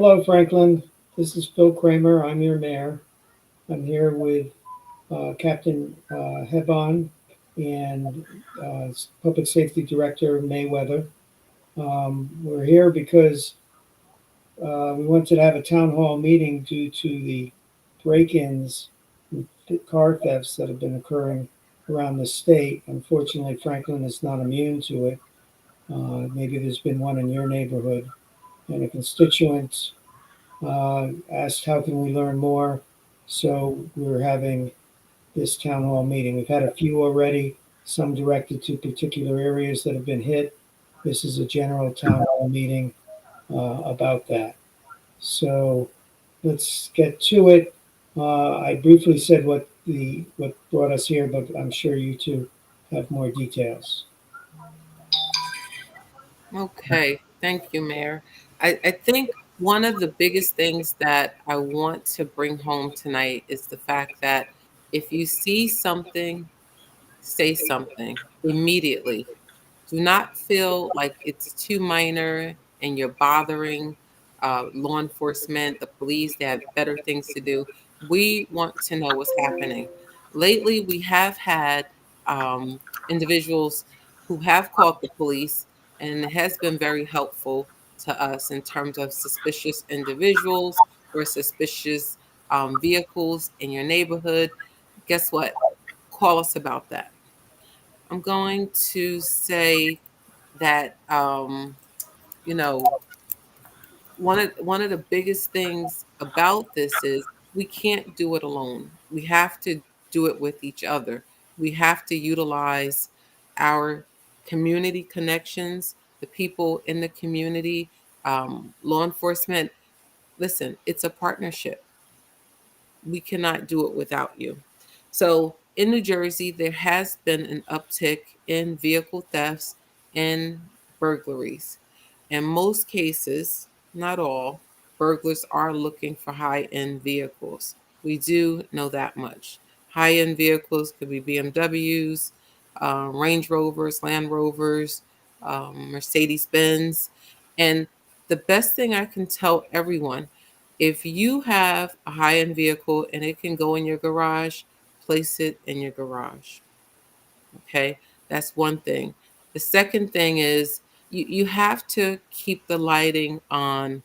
Hello, Franklin. This is Phil Kramer. I'm your mayor. I'm here with Captain Hebon and Public Safety Director Maeweather. We're here because we wanted to have a town hall meeting due to the break-ins, and car thefts that have been occurring around the state. Unfortunately, Franklin is not immune to it. Maybe there's been one in your neighborhood, and a constituent asked how can we learn more. So we're having this town hall meeting. We've had a few already, some directed to particular areas that have been hit. This is a general town hall meeting about that. So let's get to it. I briefly said what brought us here, but I'm sure you two have more details. Okay, thank you, Mayor. I think one of the biggest things that I want to bring home tonight is the fact that if you see something, say something immediately. Do not feel like it's too minor and you're bothering law enforcement, the police. They have better things to do. We want to know what's happening. Lately, we have had um, individuals who have called the police, and it has been very helpful to us in terms of suspicious individuals or suspicious vehicles in your neighborhood. Guess what? Call us about that. I'm going to say that you know one of the biggest things about this is we can't do it alone. We have to do it with each other. We have to utilize our community connections, the people in the community, law enforcement. Listen, it's a partnership. We cannot do it without you. So in New Jersey, there has been an uptick in vehicle thefts and burglaries. In most cases, not all, burglars are looking for high end vehicles. We do know that much. High end vehicles could be BMWs, Range Rovers, Land Rovers, Mercedes Benz. And the best thing I can tell everyone, if you have a high end vehicle and it can go in your garage, place it in your garage. Okay, that's one thing. The second thing is you have to keep the lighting on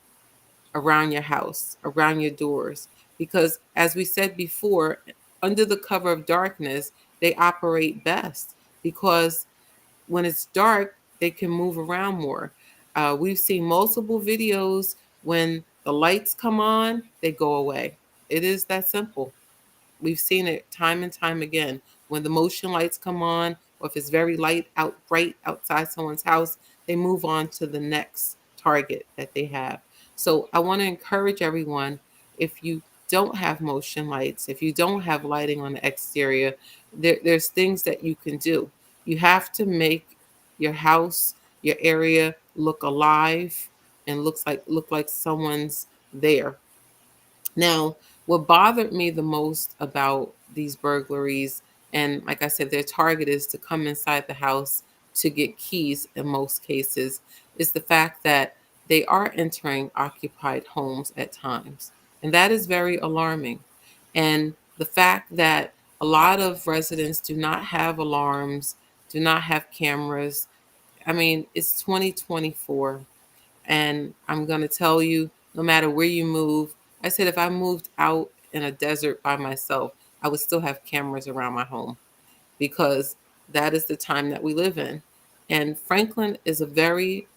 around your house, around your doors, because as we said before, under the cover of darkness, they operate best because when it's dark, they can move around more. We've seen multiple videos when the lights come on, they go away. It is that simple. We've seen it time and time again. When the motion lights come on, or if it's very light out bright outside someone's house, they move on to the next target that they have. So I want to encourage everyone, if you don't have motion lights, if you don't have lighting on the exterior, there's things that you can do. You have to make your house, your area look alive and look like someone's there. Now, what bothered me the most about these burglaries, and like I said, their target is to come inside the house to get keys in most cases, is the fact that they are entering occupied homes at times. And that is very alarming. And the fact that a lot of residents do not have alarms, do not have cameras. I mean, it's 2024. And I'm going to tell you, no matter where you move, I said if I moved out in a desert by myself, I would still have cameras around my home because that is the time that we live in. And Franklin is a very,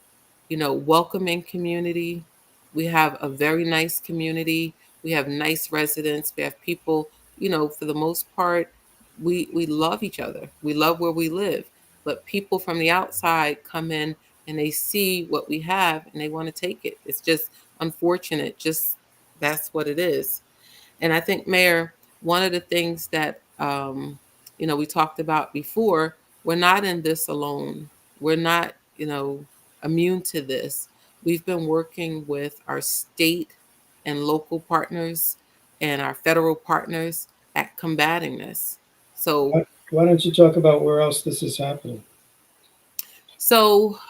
welcoming community. We have a very nice community. We have nice residents. We have people, for the most part, we love each other. We love where we live. But people from the outside come in and they see what we have and they want to take it. It's just unfortunate. Just that's what it is. And I think, Mayor, one of the things that we talked about before, we're not in this alone. We're not, immune to this. We've been working with our state and local partners and our federal partners at combating this. So, Why don't you talk about where else this is happening? so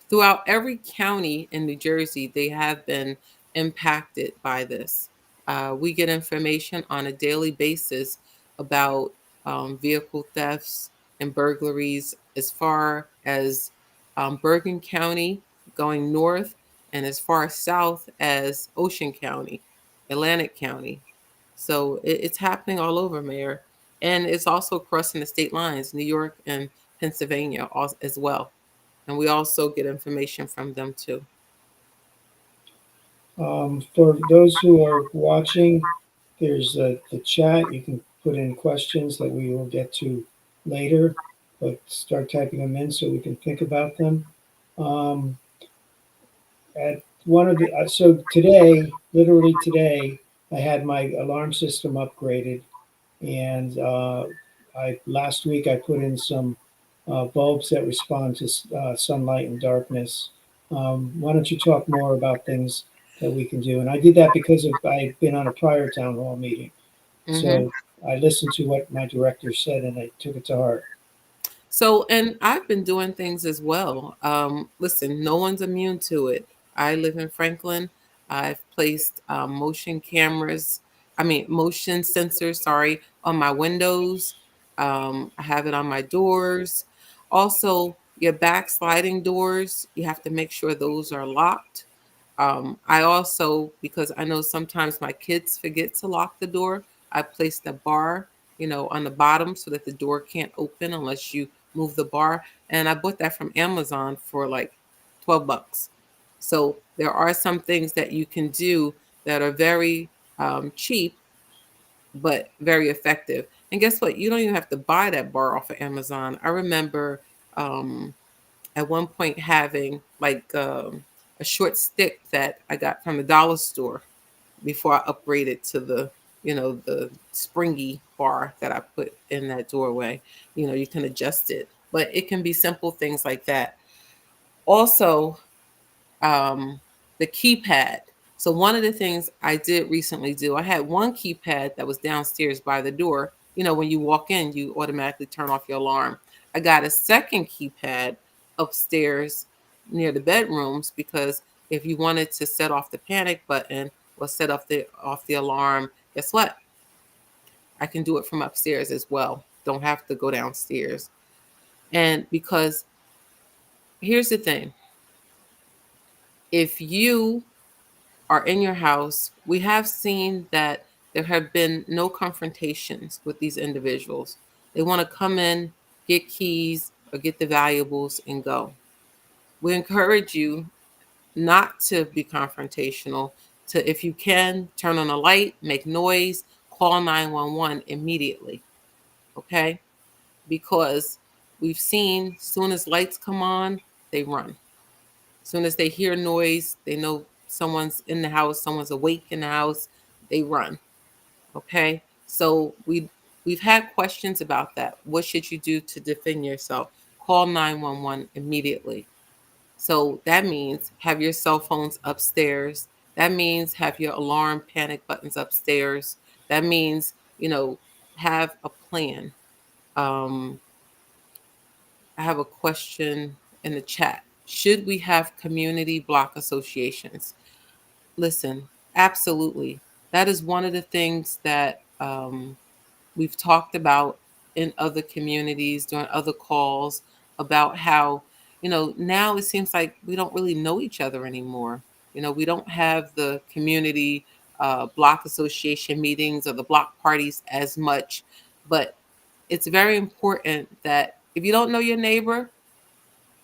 throughout every county in New Jersey, they have been impacted by this. We get information on a daily basis about vehicle thefts and burglaries as far as Bergen County going north and as far south as Ocean County, Atlantic County. So it's happening all over, Mayor. And it's also crossing the state lines, New York and Pennsylvania as well. And we also get information from them too. For those who are watching, there's the chat. You can put in questions that we will get to later, but start typing them in so we can think about them. Um, at one of the so today, literally today, I had my alarm system upgraded, and I last week I put in some bulbs that respond to sunlight and darkness. Why don't you talk more about things that we can do? And I did that because of I've been on a prior town hall meeting, Hmm. so I listened to what my director said and I took it to heart. So, and I've been doing things as well. Listen, no one's immune to it. I live in Franklin. I've placed motion cameras, motion sensors, sorry, on my windows. I have it on my doors. Also, your back sliding doors, you have to make sure those are locked. I also, because I know sometimes my kids forget to lock the door, I placed a bar, on the bottom so that the door can't open unless you move the bar. And I bought that from Amazon for like 12 bucks. So there are some things that you can do that are very cheap, but very effective. And guess what? You don't even have to buy that bar off of Amazon. I remember um, at one point having like a short stick that I got from the dollar store before I upgraded to the springy bar that I put in that doorway. You can adjust it, but it can be simple things like that. Also, um, the keypad. So one of the things I did recently do, I had one keypad that was downstairs by the door. When you walk in, you automatically turn off your alarm. I got a second keypad upstairs near the bedrooms because if you wanted to set off the panic button or set off the alarm, guess what? I can do it from upstairs as well. Don't have to go downstairs. And because here's the thing, if you are in your house, we have seen that there have been no confrontations with these individuals. They want to come in, get keys, or get the valuables and go. We encourage you not to be confrontational, to, if you can, turn on a light, make noise, call 911 immediately, okay? Because we've seen soon as lights come on, they run. Soon as they hear noise, they know someone's in the house, someone's awake in the house, they run. Okay? So we've had questions about that. What should you do to defend yourself? Call 911 immediately. So that means have your cell phones upstairs. That means have your alarm panic buttons upstairs. That means, have a plan. Um, I have a question in the chat. Should we have community block associations? Listen, absolutely. That is one of the things that we've talked about in other communities during other calls about how, now it seems like we don't really know each other anymore. We don't have the community block association meetings or the block parties as much, but it's very important that if you don't know your neighbor,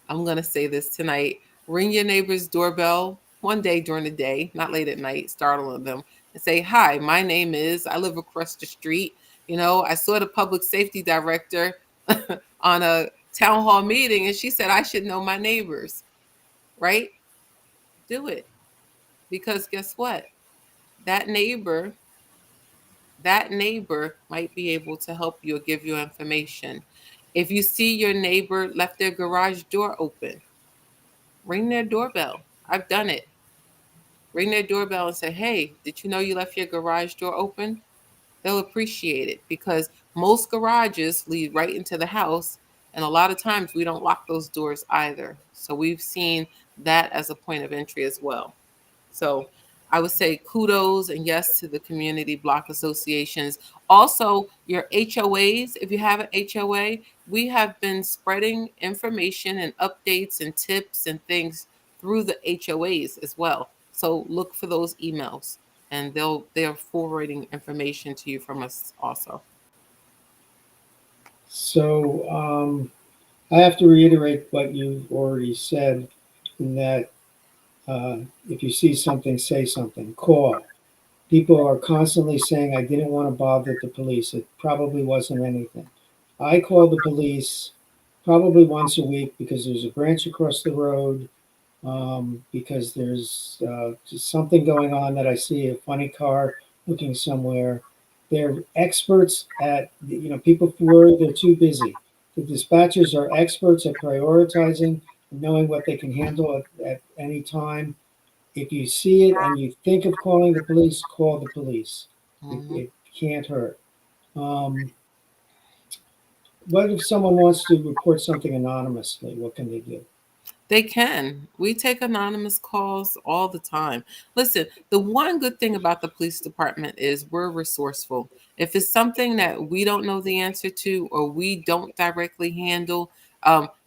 I'm going to say this tonight. Ring your neighbor's doorbell one day during the day, not late at night, startling them and say, "Hi, my name is, I live across the street. I saw the public safety director on a town hall meeting and she said I should know my neighbors," right? Do it. Because guess what? That neighbor, that neighbor might be able to help you or give you information. If you see your neighbor left their garage door open, ring their doorbell. I've done it. Ring their doorbell and say, "Hey, did you know you left your garage door open?" They'll appreciate it because most garages lead right into the house. And a lot of times we don't lock those doors either. So we've seen that as a point of entry as well. So I would say kudos and yes to the community block associations. Also, your HOAs, if you have an HOA, we have been spreading information and updates and tips and things through the HOAs as well. So look for those emails and they're forwarding information to you from us also. So I have to reiterate what you've already said, in that if you see something, say something, call. People are constantly saying, I didn't want to bother the police. It probably wasn't anything. I call the police probably once a week because there's a branch across the road, because there's just something going on, that I see a funny car looking somewhere. They're experts at, people worry they're too busy. The dispatchers are experts at prioritizing and knowing what they can handle at any time. If you see it and you think of calling the police, call the police. Mhm. It can't hurt. Um, what if someone wants to report something anonymously? What can they do? They can. We take anonymous calls all the time. Listen, the one good thing about the police department is we're resourceful. If it's something that we don't know the answer to or we don't directly handle,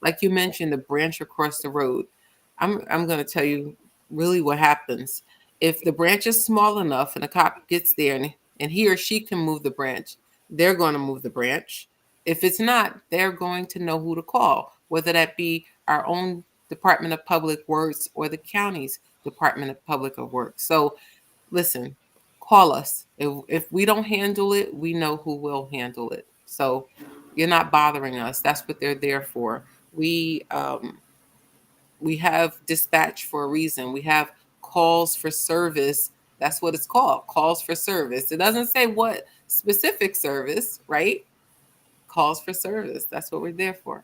like you mentioned, the branch across the road, I'm going to tell you really what happens. If the branch is small enough and a cop gets there and he or she can move the branch, they're going to move the branch. If it's not, they're going to know who to call, whether that be our own Department of Public Works or the county's Department of Public Works. So listen, call us. If we don't handle it, we know who will handle it. So you're not bothering us. That's what they're there for. We have dispatch for a reason. We have calls for service. That's what it's called. Calls for service. It doesn't say what specific service, right? Calls for service. That's what we're there for.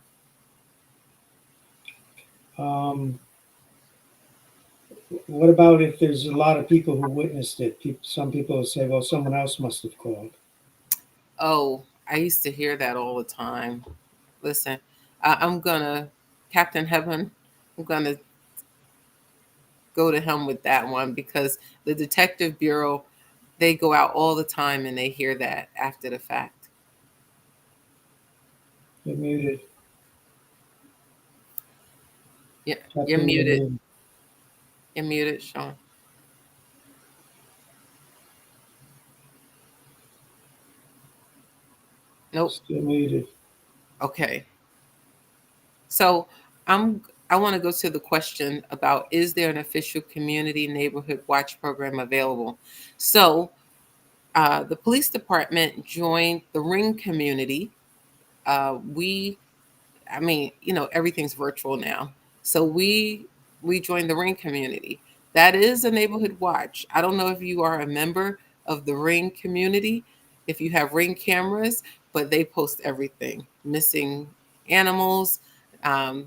Um, what about if there's a lot of people who witnessed it? Some people will say, well, someone else must have called. Oh, I used to hear that all the time. Listen, I'm gonna, Captain Heaven, I'm gonna go to him with that one because the Detective Bureau, they go out all the time and they hear that after the fact. You're muted. Yeah, you're Captain, you're muted. muted. You're muted, Sean. Nope. Still muted. Okay. So I want to go to the question about, is there an official community neighborhood watch program available? So the police department joined the Ring community. We I mean, everything's virtual now. So we joined the Ring community. That is a neighborhood watch. I don't know if you are a member of the Ring community, if you have Ring cameras, but they post everything: missing animals,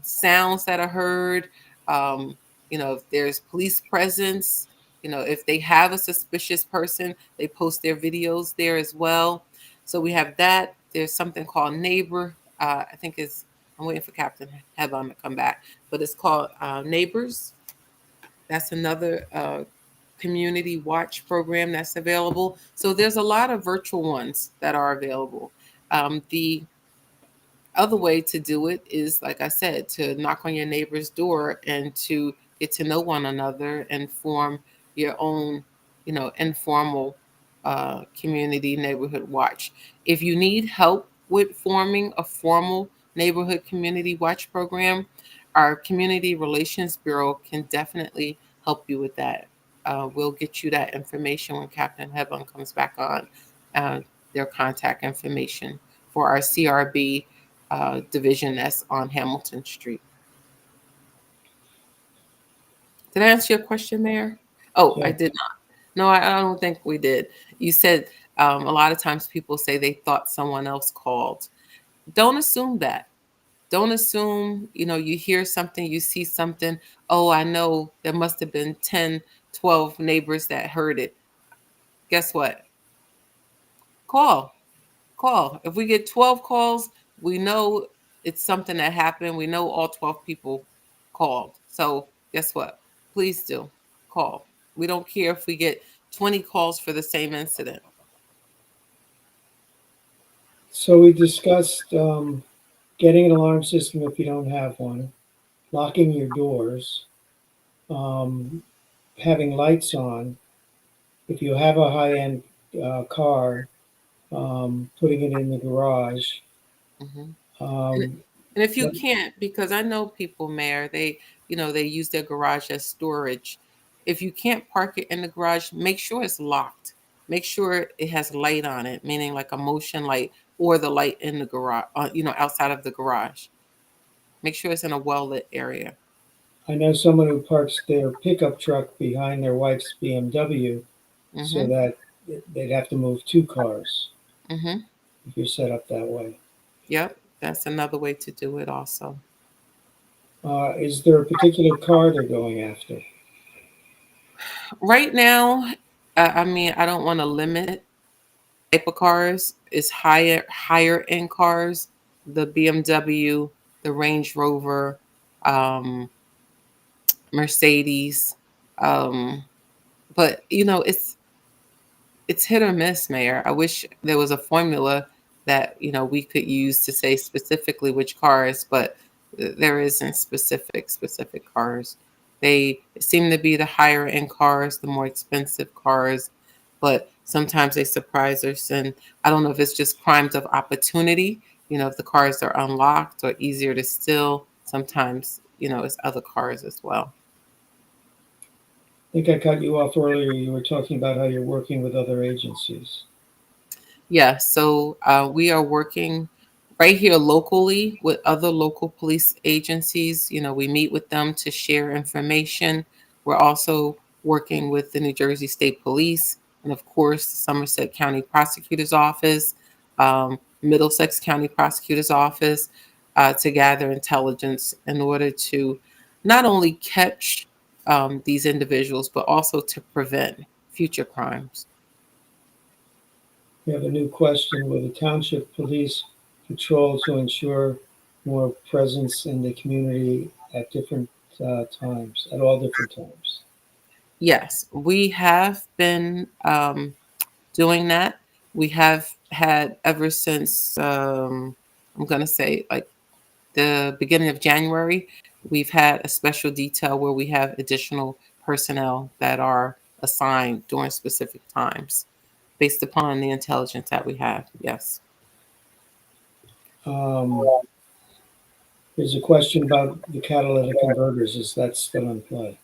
sounds that are heard. Um, if there's police presence, if they have a suspicious person, they post their videos there as well. So we have that. There's something called Neighbor. I think it's I'm waiting for Captain Headline to come back, but it's called Neighbors. That's another community watch program that's available. So there's a lot of virtual ones that are available. The other way to do it is, like I said, to knock on your neighbor's door and to get to know one another and form your own, informal community neighborhood watch. If you need help with forming a formal neighborhood community watch program, our Community Relations Bureau can definitely help you with that. We'll get you that information when Captain Hebron comes back on, uh, their contact information for our CRB division that's on Hamilton Street. Did I answer your question, Mayor? Oh, I Yeah. did not. No, I don't think we did. You said a lot of times people say they thought someone else called. Don't assume that. Don't assume, you hear something, you see something. Oh, I know there must have been 10, 12 neighbors that heard it. Guess what? Call. Call. If we get 12 calls, we know it's something that happened. We know all 12 people called. So guess what? Please do call. We don't care if we get 20 calls for the same incident. So we discussed getting an alarm system if you don't have one, locking your doors, um, having lights on. If you have a high-end car, putting it in the garage. Hmm. And, Um, and if you what, can't, because I know people, Mayor, they use their garage as storage. If you can't park it in the garage, make sure it's locked. Make sure it has light on it, meaning like a motion light or the light in the garage, outside of the garage. Make sure it's in a well lit area. I know someone who parks their pickup truck behind their wife's BMW, so Mm-hmm. that they'd have to move two cars Mm-hmm. if you're set up that way. Yep. That's another way to do it also. Is there a particular car they're going after? Right now, I mean, I don't want to limit type of cars. Is higher end cars, the BMW, the Range Rover, um, Mercedes. Um, but it's hit or miss, Mayor. I wish there was a formula that we could use to say specifically which cars, but there isn't specific cars. They seem to be the higher end cars, the more expensive cars, but sometimes they surprise us. And I don't know if it's just crimes of opportunity. If the cars are unlocked or easier to steal, sometimes it's other cars as well. I think I cut you off earlier. You were talking about how you're working with other agencies. Yeah, so we are working right here locally with other local police agencies. We meet with them to share information. We're also working with the New Jersey State Police and, of course, the Somerset County Prosecutor's Office, Middlesex County Prosecutor's Office to gather intelligence in order to not only catch these individuals, but also to prevent future crimes. We have a new question. Will the township police patrol to ensure more presence in the community at different times, at all different times? Yes, we have been doing that. We have had ever since, I'm going to say, like the beginning of January, we've had a special detail where we have additional personnel that are assigned during specific times based upon the intelligence that we have. Yes. Um, there's a question about the catalytic converters. Is that still in play?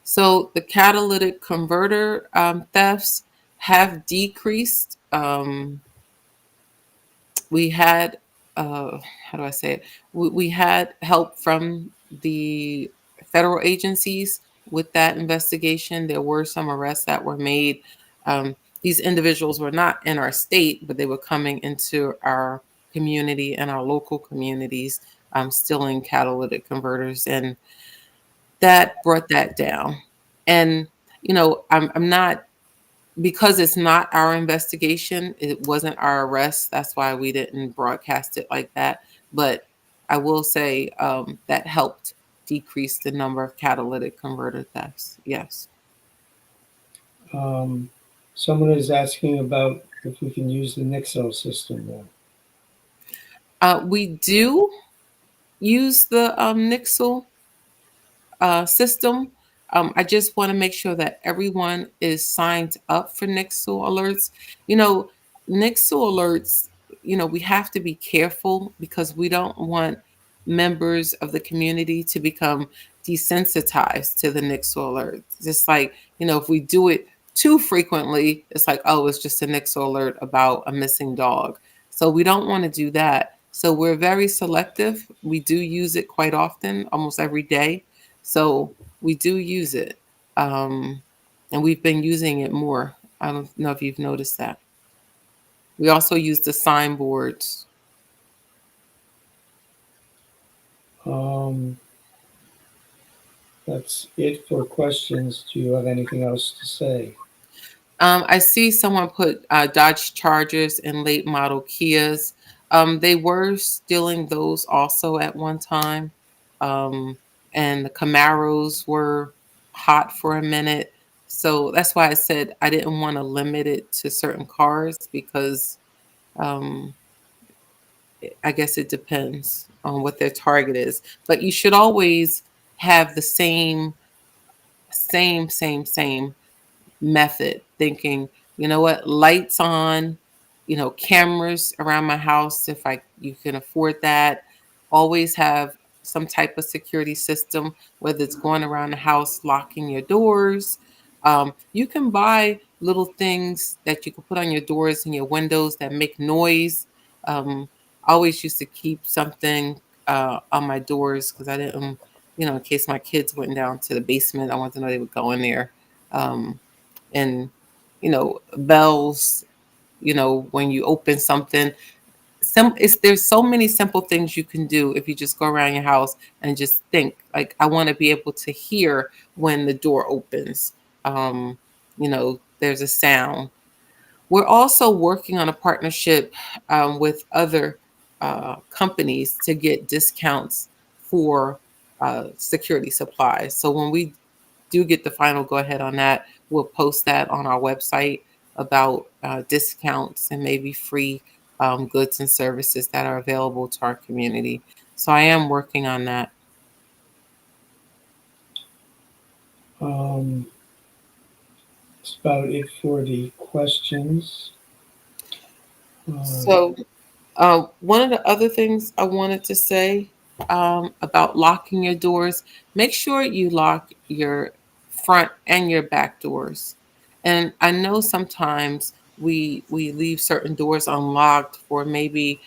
So the catalytic converter thefts have decreased. We had how do I say it? We had help from the federal agencies with that investigation. There were some arrests that were made. These individuals were not in our state, but they were coming into our community and our local communities, stealing catalytic converters, and that brought that down. And I'm not, because it's not our investigation, it wasn't our arrest. That's why we didn't broadcast it like that. But I will say that helped decrease the number of catalytic converter thefts. Yes. Um, someone is asking about if we can use the Nixo system now. We do use the Nixel system. I just want to make sure that everyone is signed up for Nixel alerts. You know, Nixel alerts, we have to be careful because we don't want members of the community to become desensitized to the Nixel alerts. Just like, if we do it too frequently, it's like, oh, it's just a Nixel alert about a missing dog. So we don't want to do that. So we're very selective. We do use it quite often, almost every day, so we do use it. Um, and we've been using it more. I don't know if you've noticed that. We also use the signboards. Um, that's it for questions. Do you have anything else to say? I see someone put Dodge Chargers and late model Kias. They were stealing those also at one time. Um, and the Camaros were hot for a minute. So that's why I said I didn't want to limit it to certain cars because um, I guess it depends on what their target is. But you should always have the same method, thinking, you know what, lights on, cameras around my house if you can afford that. Always have some type of security system, whether it's going around the house locking your doors. You can buy little things that you can put on your doors and your windows that make noise. I always used to keep something on my doors because I didn't, in case my kids went down to the basement, I wanted to know they would go in there. Um, and bells, when you open something, there's so many simple things you can do if you just go around your house and just think, like, I want to be able to hear when the door opens. There's a sound. We're also working on a partnership with other companies to get discounts for security supplies. So when we do get the final go ahead on that, we'll post that on our website about discounts and maybe free goods and services that are available to our community. So I am working on that. Um, that's about it for the questions. Um, So one of the other things I wanted to say about locking your doors, make sure you lock your front and your back doors. And I know sometimes we leave certain doors unlocked for maybe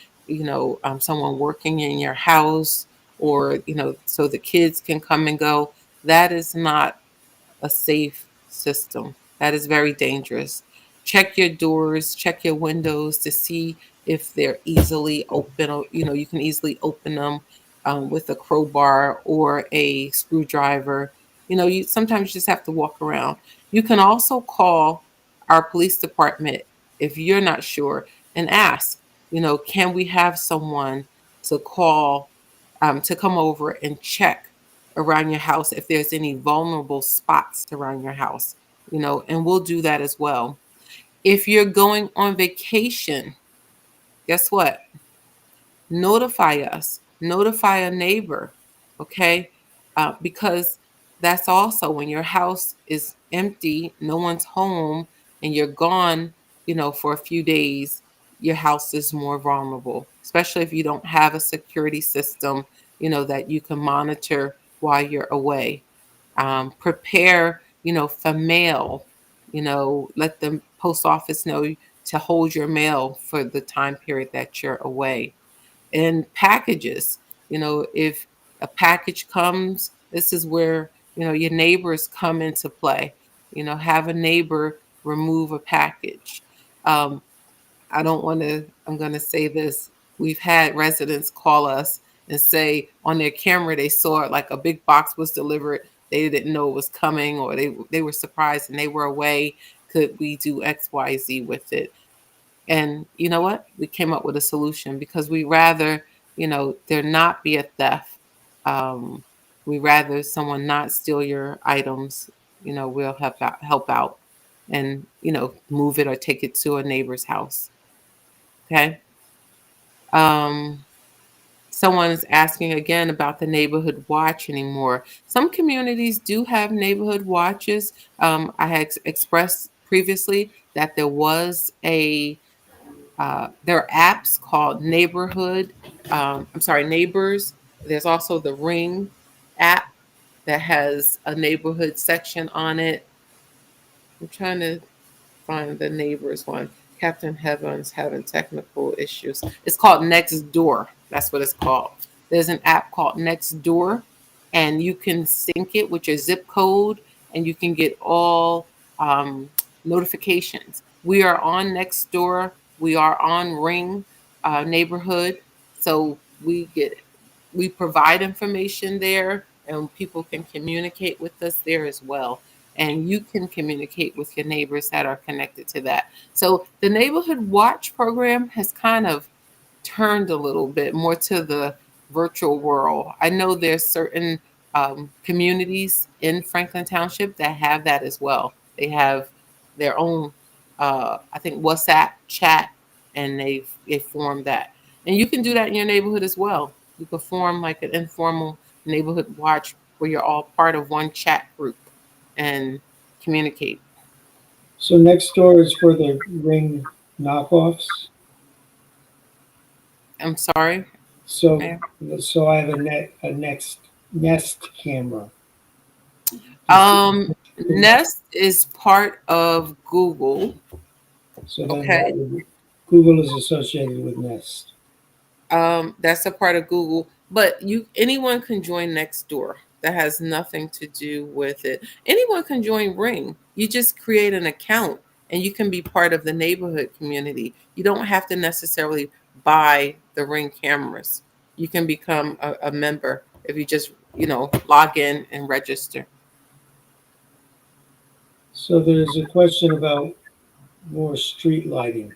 someone working in your house, or so the kids can come and go. That is not a safe system. That is very dangerous. Check your doors, check your windows to see if they're easily open. Or, you can easily open them with a crowbar or a screwdriver. You sometimes just have to walk around. You can also call our police department if you're not sure and ask, can we have someone to call to come over and check around your house if there's any vulnerable spots around your house, and we'll do that as well. If you're going on vacation, guess what? Notify us, notify a neighbor, okay? Because that's also when your house is empty, no one's home, and you're gone, for a few days, your house is more vulnerable, especially if you don't have a security system, that you can monitor while you're away. Prepare, for mail, let the post office know to hold your mail for the time period that you're away. And packages, if a package comes, this is where your neighbors come into play. Have a neighbor remove a package. um, I don't want to, I'm going to say this. We've had residents call us and say on their camera they saw it, like a big box was delivered, they didn't know it was coming, or they were surprised and they were away. Could we do XYZ with it? And you know what? We came up with a solution because we rather, there not be a theft. Um, we rather someone not steal your items. We'll help out, and move it or take it to a neighbor's house. Okay. Um, Someone is asking again about the neighborhood watch anymore. Some communities do have neighborhood watches. I had expressed previously that there are apps called Neighborhood. I'm sorry, Neighbors. There's also the Ring app that has a neighborhood section on it. I'm trying to find the neighbors one. Captain Heaven's having technical issues. It's called Next Door. That's what it's called. There's an app called Next Door, and you can sync it with your zip code, and you can get all notifications. We are on Next Door. We are on Ring neighborhood, so we provide information there, and people can communicate with us there as well. And you can communicate with your neighbors that are connected to that. So the neighborhood watch program has kind of turned a little bit more to the virtual world. I know there's certain communities in Franklin Township that have that as well. They have their own, I think, WhatsApp chat, and they form that. And you can do that in your neighborhood as well. You can form like an informal neighborhood watch where you're all part of one chat group and communicate. So next door is for the Ring knockoffs. I'm sorry, So Mayor. so I have a next Nest camera. Is Nest is part of Google. so then that Okay. would, Google is associated with Nest. That's a part of Google, but anyone can join Nextdoor. That has nothing to do with it. Anyone can join Ring. You just create an account and you can be part of the neighborhood community. You don't have to necessarily buy the Ring cameras. You can become a member if you just, log in and register. So there's a question about more street lighting.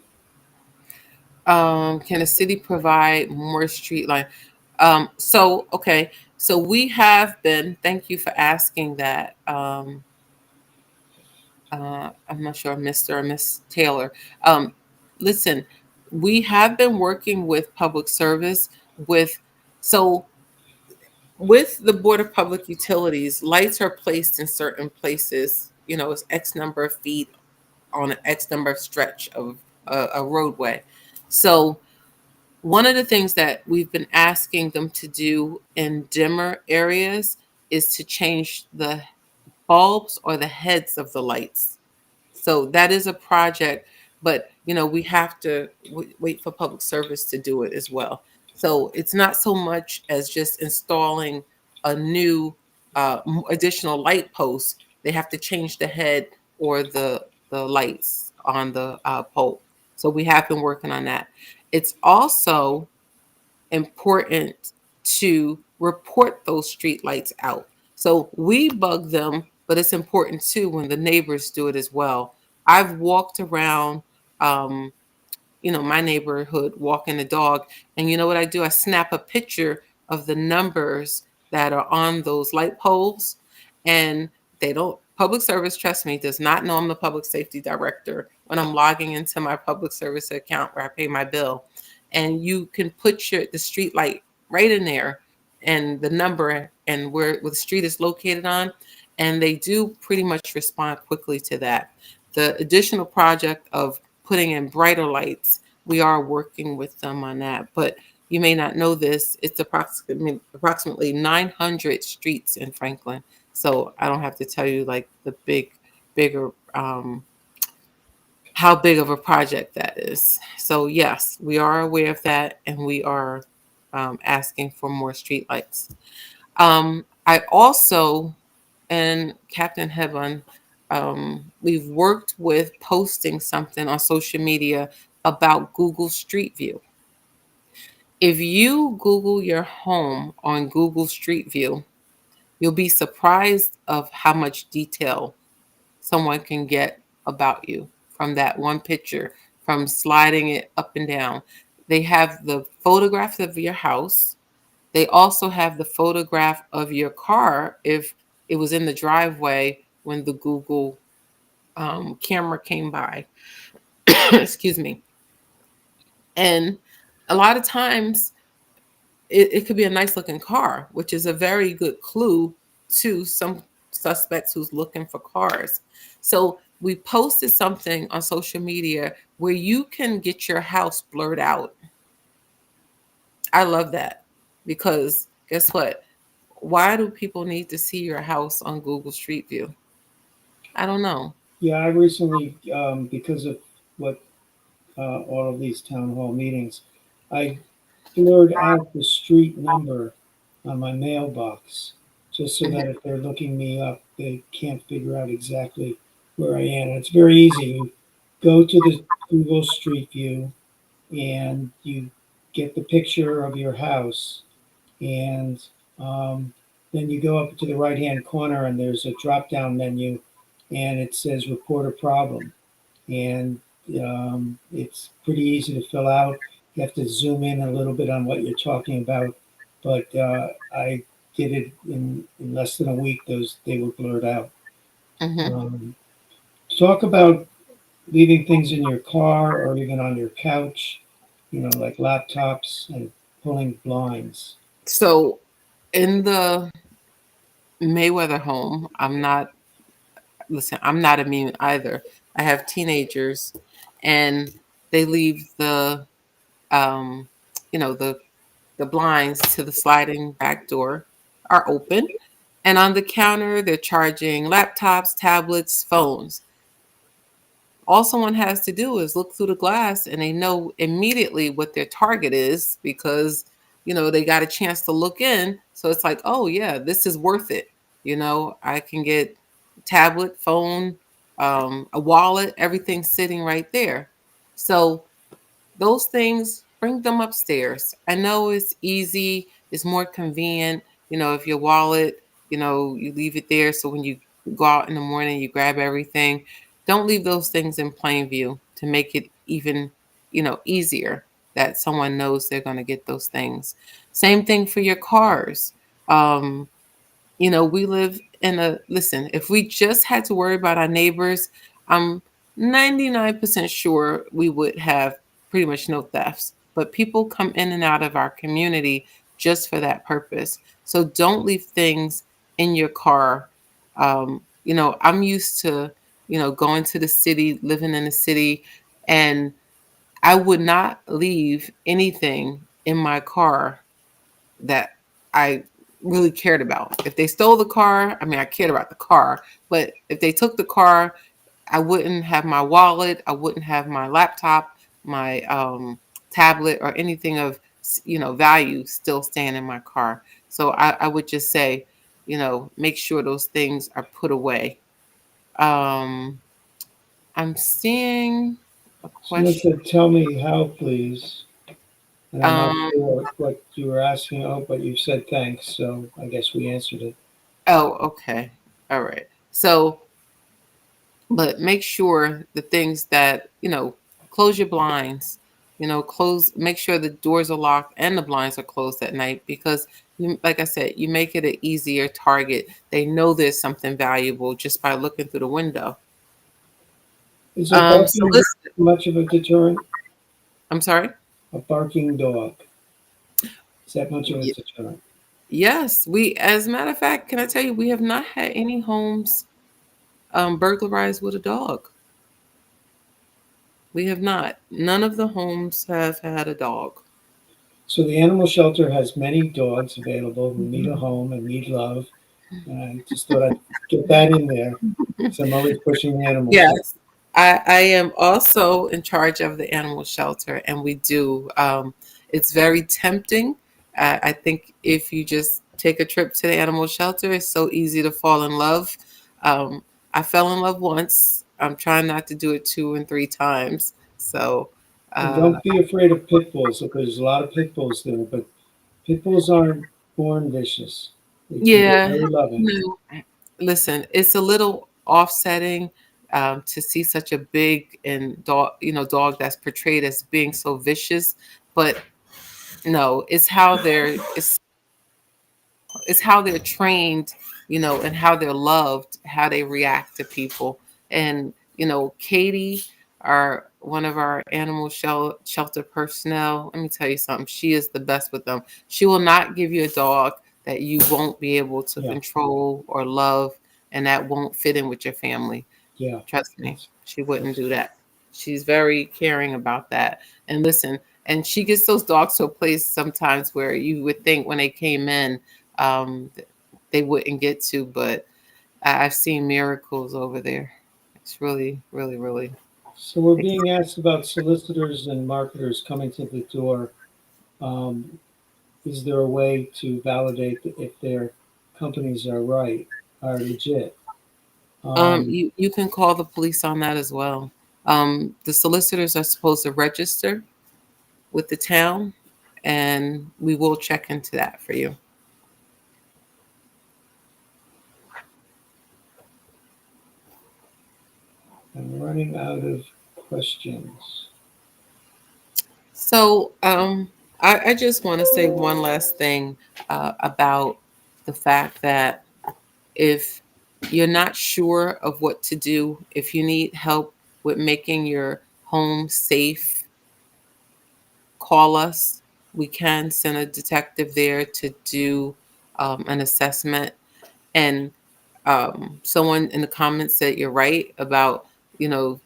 Can a city provide more street light? Okay. So we have been, thank you for asking that. I'm not sure, Mr. or Miss Taylor. Um, Listen, we have been working with public service with, so with the Board of Public Utilities, lights are placed in certain places, it's X number of feet on an X number of stretch of a roadway. So one of the things that we've been asking them to do in dimmer areas is to change the bulbs or the heads of the lights. So that is a project, but we have to wait for public service to do it as well. So it's not so much as just installing a new additional light post. They have to change the head or the lights on the pole. So we have been working on that. It's also important to report those street lights out. So we bug them, but it's important too when the neighbors do it as well. I've walked around um, my neighborhood walking the dog. And you know what I do? I snap a picture of the numbers that are on those light poles. And they don't, public service, trust me, does not know I'm the public safety director when I'm logging into my public service account where I pay my bill. And you can put the street light right in there and the number and where the street is located on. And they do pretty much respond quickly to that. The additional project of putting in brighter lights, we are working with them on that. But you may not know this, it's approximately 900 streets in Franklin. So I don't have to tell you like the bigger, how big of a project that is. So yes, we are aware of that, and we are asking for more streetlights. I also, and Captain Heaven, we've worked with posting something on social media about Google Street View. If you Google your home on Google Street View, you'll be surprised of how much detail someone can get about you from that one picture, from sliding it up and down. They have the photographs of your house. They also have the photograph of your car if it was in the driveway when the Google camera came by. Excuse me. And a lot of times it could be a nice looking car, which is a very good clue to some suspects who's looking for cars. So we posted something on social media where you can get your house blurred out. I love that because guess what? Why do people need to see your house on Google Street View? I don't know. Yeah, I recently, because of what all of these town hall meetings, I blurred out the street number on my mailbox, just so that Mhm. if they're looking me up, they can't figure out exactly where I am. And it's very easy. You go to the Google Street View and you get the picture of your house, and then you go up to the right hand corner and there's a drop down menu, and it says report a problem, and it's pretty easy to fill out. You have to zoom in a little bit on what you're talking about, but I did it in less than a week. Those they were blurred out. Mhm. Um, Talk about leaving things in your car or even on your couch, like laptops and pulling blinds. So in the Mayweather home, I'm not immune either. I have teenagers and they leave um, the blinds to the sliding back door are open. And on the counter, they're charging laptops, tablets, phones. All someone has to do is look through the glass and they know immediately what their target is because they got a chance to look in, so it's like, oh yeah, this is worth it. I can get tablet, phone, a wallet, everything sitting right there. So those things, bring them upstairs. I know it's easy, it's more convenient. If your wallet, you leave it there. So when you go out in the morning, you grab everything. Don't leave those things in plain view to make it even, easier that someone knows they're going to get those things. Same thing for your cars. Um, we live in listen, if we just had to worry about our neighbors, I'm 99% sure we would have pretty much no thefts. But people come in and out of our community just for that purpose. So don't leave things in your car. I'm used to, going to the city, living in the city, and I would not leave anything in my car that I really cared about. If they stole the car, I mean, I cared about the car, but if they took the car, I wouldn't have my wallet, I wouldn't have my laptop, my tablet, or anything of value still staying in my car. So I would just say, make sure those things are put away. Um, I'm seeing a Someone question. said, "Tell me how, please." And I'm not Um, sure what you were asking. Oh, but you said thanks, so I guess we answered it. oh, okay, all right. So but make sure the things that close your blinds, make sure the doors are locked and the blinds are closed at night, because like I said, you make it an easier target. They know there's something valuable just by looking through the window. Is a So barking listen, much of a deterrent? I'm sorry. A barking dog, is that much of a Y- deterrent? yes, as a matter of fact, can I tell you, we have not had any homes burglarized with a dog. We have not. None of the homes have had a dog. So the animal shelter has many dogs available who need a home and need love. And I just thought I'd get that in there because I'm always pushing the animal shelter. Yes, I am also in charge of the animal shelter, and we do. It's very tempting. I think if you just take a trip to the animal shelter, it's so easy to fall in love. Um, I fell in love once. I'm trying not to do it two and three times. So, And uh, don't be afraid of pit bulls. Look, there's a lot of pit bulls there, but pit bulls aren't born vicious. They can be yeah, very loving. listen, it's a little offsetting to see such a big and dog that's portrayed as being so vicious, but no, it's how they're trained, and how they're loved, how they react to people. And Katie, our one of our animal shelter personnel, let me tell you something. She is the best with them. She will not give you a dog that you won't be able to Yeah, control or love, and that won't fit in with your family. yeah. Trust me, That's, she wouldn't do that. She's very caring about that. And listen, and she gets those dogs to a place sometimes where you would think when they came in, um, they wouldn't get to, but I've seen miracles over there. It's really, really, really. so we're Ex- being asked about solicitors and marketers coming to the door. Um, is there a way to validate if their companies are right, are legit? Um, you can call the police on that as well. The solicitors are supposed to register with the town, and we will check into that for you. I'm running out of questions. So, I just want to say one last thing about the fact that if you're not sure of what to do, if you need help with making your home safe, call us. We can send a detective there to do an assessment. And someone in the comments said you're right about, you know,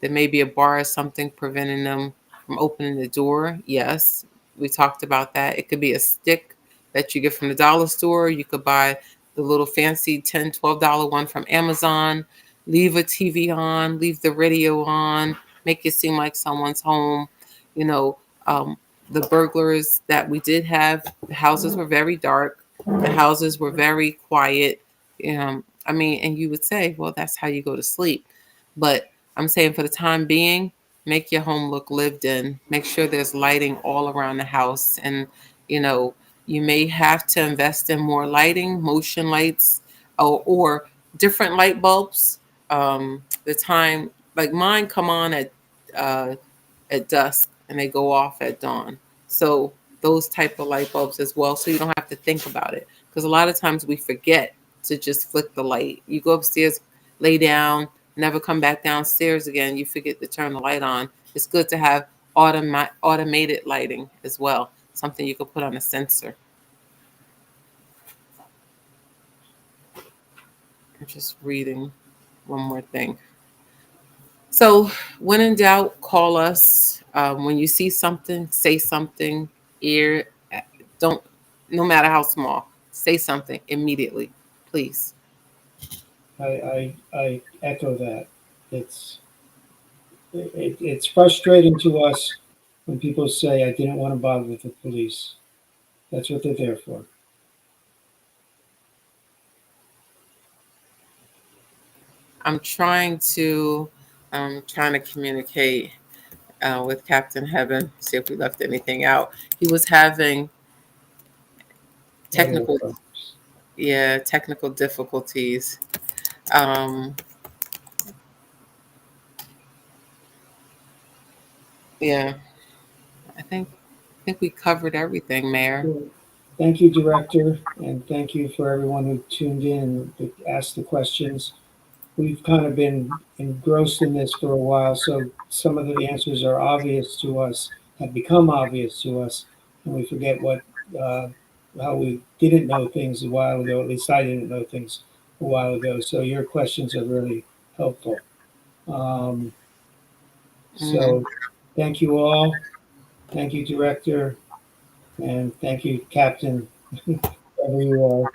there may be a bar or something preventing them from opening the door. Yes, we talked about that. It could be a stick that you get from the dollar store. You could buy the little fancy $10, $12 one from Amazon. Leave a TV on, leave the radio on, make it seem like someone's home. You know, um, the burglars that we did have, the houses were very dark. The houses were very quiet. I mean, and you would say, well, that's how you go to sleep. But I'm saying for the time being, make your home look lived in. Make sure there's lighting all around the house. And, you know, you may have to invest in more lighting, motion lights, or different light bulbs. The time, like mine come on uh, at dusk and they go off at dawn. So those type of light bulbs as well. So you don't have to think about it. Because a lot of times we forget to just flick the light. You go upstairs, lay down, never come back downstairs again. You forget to turn the light on. It's good to have automated lighting as well. Something you could put on a sensor. I'm just reading one more thing. So, when in doubt, call us. When you see something, say something. Ear, don't, no matter how small, say something immediately, please. I echo that. It's it's frustrating to us when people say, "I didn't want to bother with the police." That's what they're there for. I'm trying to, communicate with Captain Heaven, see if we left anything out. He was having Audio technical, problems. yeah, technical difficulties. Um, yeah, I think we covered everything, Mayor. Well, thank you, Director, and thank you for everyone who tuned in and asked the questions. We've kind of been engrossed in this for a while, so some of the answers are obvious to us, have become obvious to us, and we forget uh, how we didn't know things a while ago. At least I didn't know things a while ago. So your questions are really helpful. Um, Hmm. so thank you all. Thank you, Director, and thank you, Captain, wherever you are.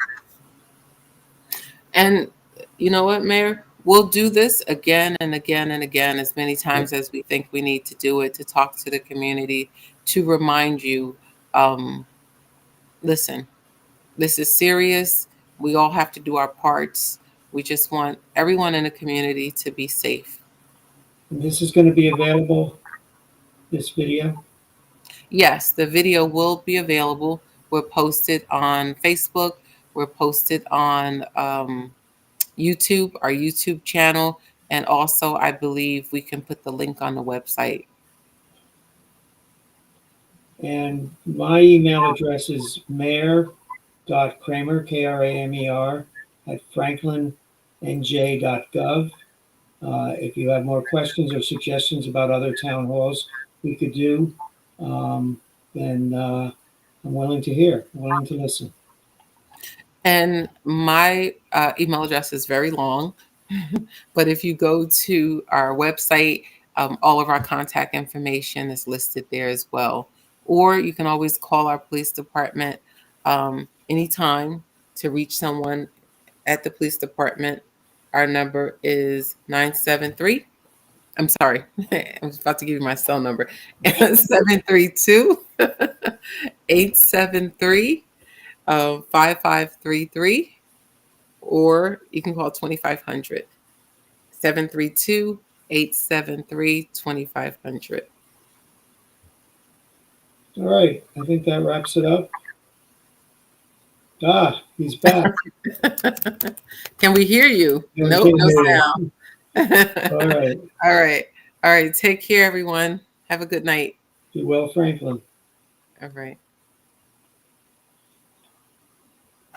And you know what, Mayor? We'll do this again and again and again, as many Yep. times as we think we need to do it, to talk to the community, to remind you, um, listen, this is serious. We all have to do our parts. We just want everyone in the community to be safe. And this is going to be available, this video. Yes, the video will be available. We're posted on Facebook. We're posted on YouTube, our YouTube channel. And also, I believe we can put the link on the website. And my email address is mayor.kramer, Kramer, at franklinnj.gov. If you have more questions or suggestions about other town halls we could do, um, then I'm willing to hear, willing to listen. And my email address is very long, but if you go to our website, all of our contact information is listed there as well. Or you can always call our police department anytime to reach someone at the police department. Our number is 973. I'm sorry, I was about to give you my cell number. 732 873 5533, or you can call 2500 732 873 2500. All right, I think that wraps it up. Ah, he's back. Can we hear you? Yeah, we Nope, can no hear you. sound. All right. All right. All right. Take care, everyone. Have a good night. Be well, Franklin. All right.